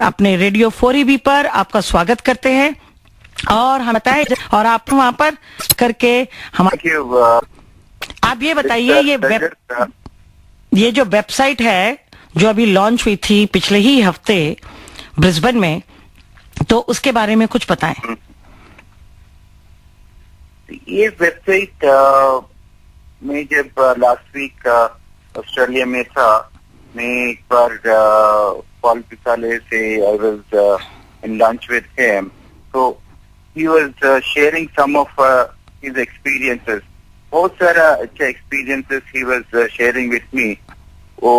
अपने radio 4EB पर आपका स्वागत करते हैं और हम बताएं और आप वहाँ पर करके हम आप ये बताइए ये जो वेबसाइट है जो अभी लॉन्च हुई थी पिछले ही हफ्ते ब्रिस्बेन में, तो उसके बारे में कुछ बताएं। ये वेबसाइट में जब लास्ट वीक ऑस्ट्रेलिया में था, मैं एक बार पॉल पिसाले से I was in lunch with him, तो he was sharing some of his experiences. बहुत सारा अच्छा experiences he was sharing with me. वो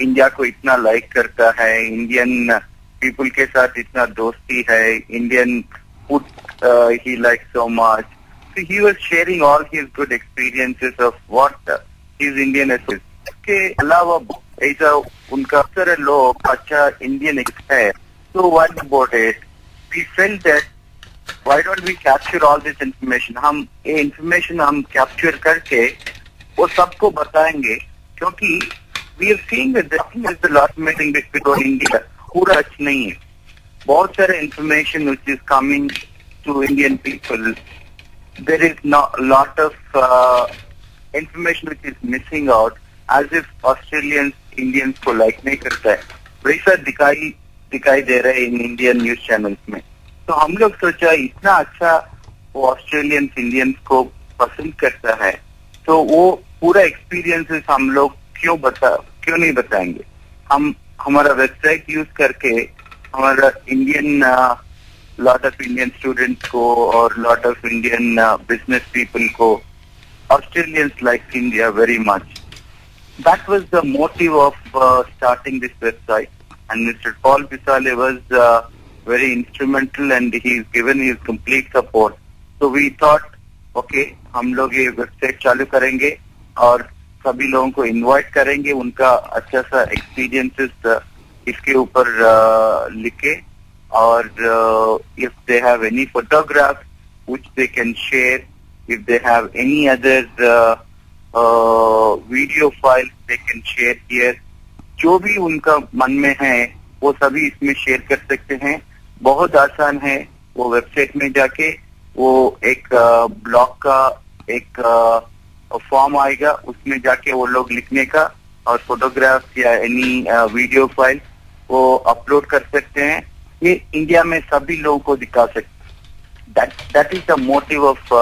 इंडिया को इतना लाइक करता है, इंडियन पीपल के साथ इतना दोस्ती है, Indian food he like so much. So he was sharing all his good experiences of what his Indian is. के अलावा ऐसा उनका सारे लोग अच्छा इंडियन है, so what about it? We felt that why don't we capture all this information? हम ये information हम capture करके वो सबको बताएंगे, क्योंकि we are seeing that there is a lot meeting between India पूरा अच्छा नहीं है। बहुत सारे information which is coming to Indian people. There is not a lot of information which is missing out, as if Australians Indians को like नहीं करता है, वैसा दिखाई दे रहा है इन इंडियन न्यूज चैनल्स में। तो हम लोग सोचा इतना अच्छा वो ऑस्ट्रेलियंस इंडियंस को पसंद करता है, तो वो पूरा एक्सपीरियंसेस हम लोग क्यों नहीं बताएंगे। हम हमारा वेबसाइट यूज करके हमारा Indian lot of Indian students को और lot of Indian business people को, Australians like India very much. That was the motive of starting this website, and Mr. Paul Pisale was very instrumental and he's given his complete support. So we thought, okay, हम लोग ये website चालू करेंगे और सभी लोगों को invite करेंगे, उनका अच्छा सा experiences इसके ऊपर लिखे, or if they have any photographs which they can share, if they have any other video files they can share here. जो भी उनका मन में है वो सभी इसमें शेयर कर सकते हैं। बहुत आसान है, वो वेबसाइट में जाके वो एक ब्लॉग का एक फॉर्म आएगा, उसमें जाके वो लोग लिखने का और फोटोग्राफ्स या एनी वीडियो फाइल वो अपलोड कर सकते हैं। ये इंडिया में सभी लोगों को दिखा सकते। That is the motive of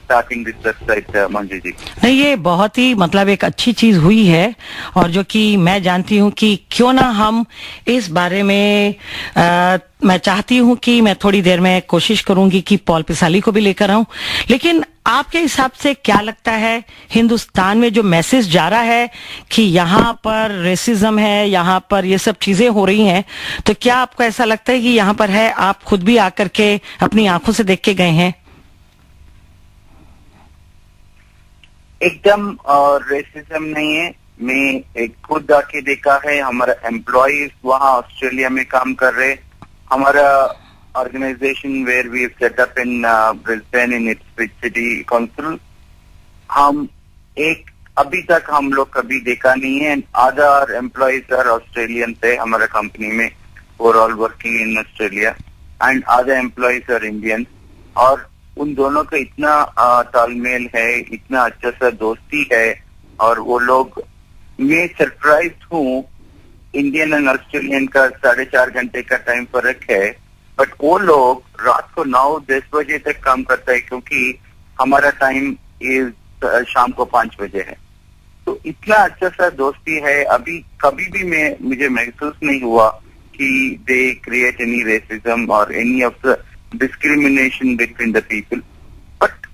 starting this website, Manju ji. नहीं, ये बहुत ही मतलब एक अच्छी चीज हुई है, और जो कि मैं जानती हूँ कि क्यों ना हम इस बारे में मैं चाहती हूँ कि मैं थोड़ी देर में कोशिश करूंगी कि पॉल पिसाली को भी लेकर आऊं। लेकिन आपके हिसाब से क्या लगता है, हिंदुस्तान में जो मैसेज जा रहा है कि यहाँ पर रेसिज्म है, यहाँ पर ये सब चीजें हो रही हैं, तो क्या आपको ऐसा लगता है कि यहाँ पर है? आप खुद भी आकर के अपनी आंखों से देख के गए हैं? एकदम रेसिज्म नहीं है। मैं एक खुद आके देखा है, हमारा एम्प्लॉइज वहाँ ऑस्ट्रेलिया में काम कर रहे, हमारा organization where we have set up in Brisbane in its city council, हम एक अभी तक हम लोग कभी देखा नहीं है। आधा एम्प्लॉइज आर ऑस्ट्रेलियन थे हमारा कंपनी में, और all working in Australia, and आधा एम्प्लॉइज आर इंडियन, और उन दोनों का इतना तालमेल है, इतना अच्छा सा दोस्ती है, और वो लोग, मैं सरप्राइज हूँ, इंडियन एंड ऑस्ट्रेलियन का 4.5 घंटे का टाइम फर्क है, बट वो लोग रात को 9-10 बजे तक काम करता है, क्योंकि हमारा टाइम इज शाम को 5 बजे है। तो इतना अच्छा सा दोस्ती है, अभी कभी भी मुझे महसूस नहीं हुआ कि दे क्रिएट एनी रेसिज्म और any of the discrimination between the people. But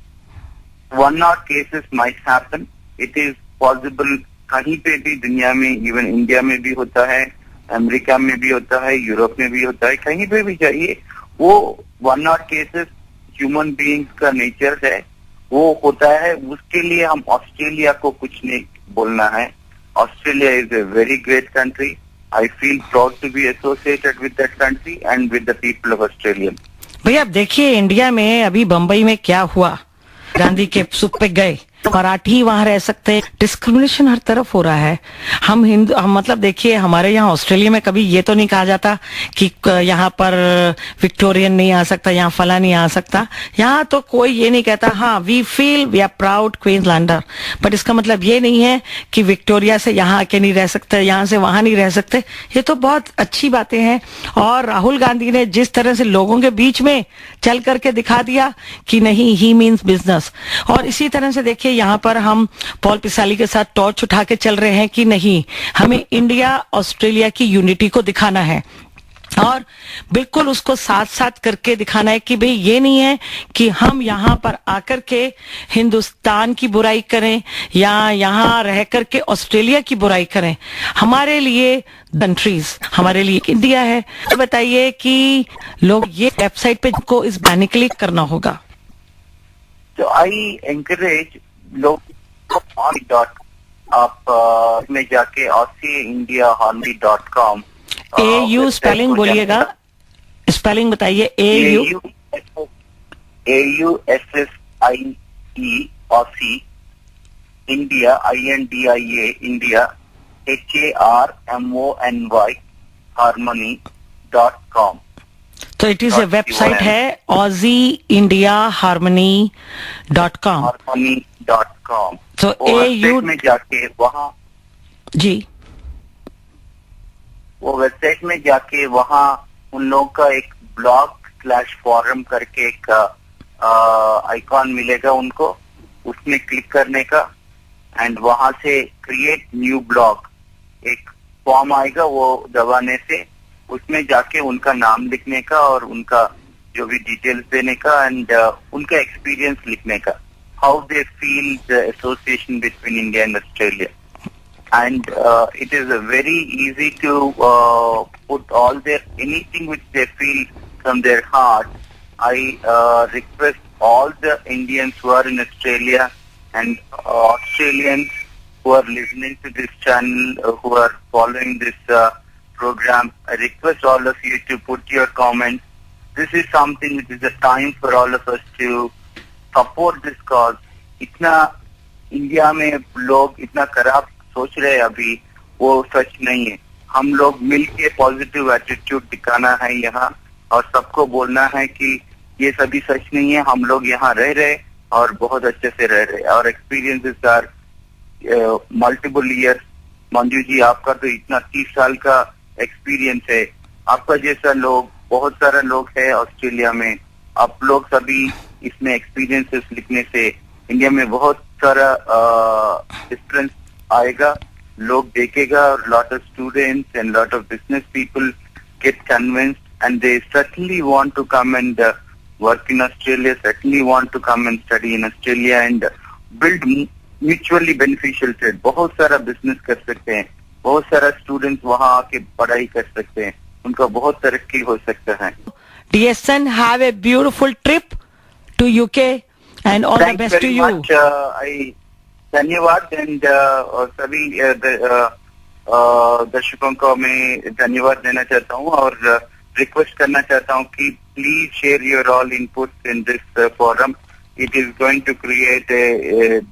one or cases might happen, it is possible, कहीं पे भी दुनिया में, इवन इंडिया में भी होता है, अमेरिका में भी होता है, यूरोप में भी होता है, कहीं पे भी जाइए, वो वन और केसेस ह्यूमन बीइंग्स का नेचर है, वो होता है। उसके लिए हम ऑस्ट्रेलिया को कुछ नहीं बोलना है। Australia is a very great country. I feel proud to be associated with that country and with the people of Australia. भैया आप देखिए, इंडिया में अभी बम्बई में क्या हुआ, गांधी के सुप पे गए मराठी वहां रह सकते हैं। डिस्क्रिमिनेशन हर तरफ हो रहा है। हम मतलब देखिए, हमारे यहाँ ऑस्ट्रेलिया में कभी ये तो नहीं कहा जाता कि यहाँ पर विक्टोरियन नहीं आ सकता, यहाँ फला नहीं आ सकता। यहाँ तो कोई ये नहीं कहता। हाँ, we feel we are proud Queenslander, but इसका मतलब ये नहीं है कि विक्टोरिया से यहाँ आके नहीं रह सकते, यहाँ से वहां नहीं रह सकते। ये तो बहुत अच्छी बातें हैं। और राहुल गांधी ने जिस तरह से लोगों के बीच में चल करके दिखा दिया कि नहीं, ही मीन्स बिजनेस। और इसी तरह से देखिए, यहाँ पर हम पॉल पिसाली के साथ टॉर्च उठा के चल रहे हैं कि नहीं, हमें इंडिया ऑस्ट्रेलिया की यूनिटी को दिखाना है और बिल्कुल उसको साथ साथ करके दिखाना है कि भाई ये नहीं है कि हम यहाँ पर आकर के हिंदुस्तान की बुराई करें या यहाँ रह करके ऑस्ट्रेलिया की बुराई करें। हमारे लिए कंट्रीज, हमारे लिए इंडिया है। तो बताइए कि लोग ये वेबसाइट पे को इस बैन क्लिक करना होगा। तो आई एनकरेज लोग आप में जाके AussieIndiaHarmony.com AU स्पेलिंग बोलिएगा, स्पेलिंग बताइए। AU Aussie India INDIA India HARMONY Harmony.com। तो इट इज ए वेबसाइट है AussieIndiaHarmony.com। Harmony.com। तो AU में जाके वहाँ जी, वो वेबसाइट में जाके वहाँ उन लोगों का एक blog/forum करके एक आइकॉन मिलेगा उनको, उसमें क्लिक करने का एंड वहां से क्रिएट न्यू ब्लॉग एक फॉर्म आएगा, वो दबाने से उसमें जाके उनका नाम लिखने का और उनका जो भी डिटेल्स देने का एंड उनका एक्सपीरियंस लिखने का, how they feel the association between India and Australia. And it is very easy to put all their anything which they feel from their heart. I request all the Indians who are in Australia and Australians who are listening to this channel, who are following this program, I request all of you to put your comments. This is something which is a time for all of us to support this cause. इतना India में लोग इतना खराब सोच रहे हैं अभी, वो सच नहीं है। हम लोग मिलके पॉजिटिव एटीट्यूड दिखाना है यहाँ और सबको बोलना है कि ये सभी सच नहीं है। हम लोग यहाँ रह रहे और बहुत अच्छे से रह रहे और experiences are multiple years. Manju ji, आपका तो इतना 30 साल का एक्सपीरियंस है, आपका जैसा लोग बहुत सारा लोग है ऑस्ट्रेलिया में। आप लोग सभी इसमें एक्सपीरियंसेस लिखने से इंडिया में बहुत सारा डिफरेंस आएगा, लोग देखेगा और lot of students and lot of business people get convinced and they certainly want to come and work in Australia, certainly want to come and study in Australia and build mutually beneficial trade। बहुत सारा business कर सकते हैं, बहुत सारा students वहाँ आके पढ़ाई कर सकते हैं, उनका बहुत तरक्की हो सकता है। DSN, have a beautiful trip to UK and all the best to you। धन्यवाद एंड सभी दर्शकों को मैं धन्यवाद देना चाहता हूँ और रिक्वेस्ट करना चाहता हूँ कि please share your all inputs in this forum. It is going to create a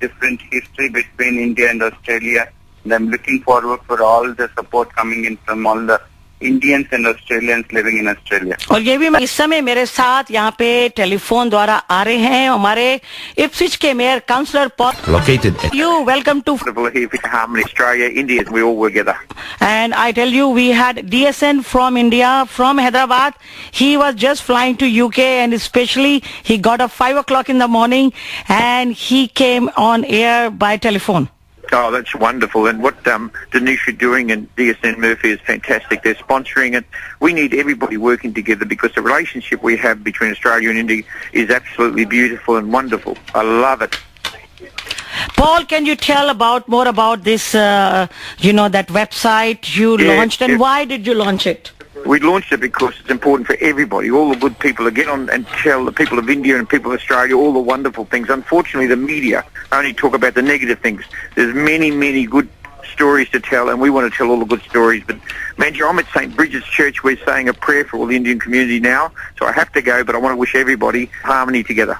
different history between India and Australia, and I'm looking forward for all the support coming in from all the Indians and Australians living in Australia। और ये भी इस समय मेरे साथ यहाँ पे telephone द्वारा आ रहे हैं हमारे इप्सविच के mayor councillor Paul. Located You welcome to Harmony Australia, India, we all were together। And I tell you, we had DSN from India, from Hyderabad. He was just flying to UK and especially he got up 5 o'clock in the morning and he came on air by telephone। Oh, that's wonderful. And what Danisha doing and DSN Murphy is fantastic. They're sponsoring it. We need everybody working together because the relationship we have between Australia and India is absolutely beautiful and wonderful. I love it. Paul, can you tell more about this, that website you launched and why did you launch it? We launched it because it's important for everybody, all the good people, to get on and tell the people of India and people of Australia all the wonderful things. Unfortunately, the media only talk about the negative things. There's many, many good stories to tell, and we want to tell all the good stories. But, Manju, I'm at St. Bridget's Church. We're saying a prayer for all the Indian community now, so I have to go, but I want to wish everybody harmony together.